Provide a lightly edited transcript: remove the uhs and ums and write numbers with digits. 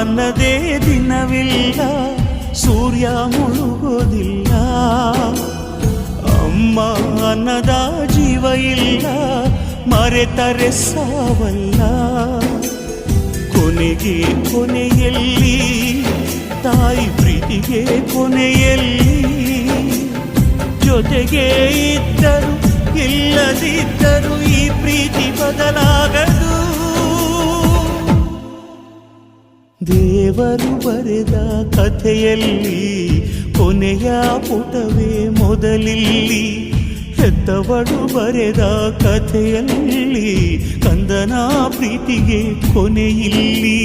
ಅನ್ನದೇ ದಿನವಿಲ್ಲ, ಸೂರ್ಯ ಮುಳುಗೋದಿಲ್ಲ. ಅಮ್ಮ ಅನ್ನದ ಜೀವ ಇಲ್ಲ, ಮರೆತರೆ ಸಾವಲ್ಲ. ಕೊನೆಗೆ ಕೊನೆಯಲ್ಲಿ ತಾಯಿ ಪ್ರೀತಿಗೆ ಕೊನೆಯಲ್ಲಿ, ಜೊತೆಗೆ ಇದ್ದರು ಇಲ್ಲದಿದ್ದರು ಈ ಪ್ರೀತಿ ಬದಲಾಗದು. ದೇವರು ಬರೆದ ಕಥೆಯಲ್ಲಿ ಕೊನೆಯ ಪುಟವೇ ಮೊದಲಿಲ್ಲಿ, ಹೆತ್ತವಳು ಬರೆದ ಕಥೆಯಲ್ಲಿ ಕಂದನ ಪ್ರೀತಿಗೆ ಕೊನೆಯಿಲ್ಲಿ.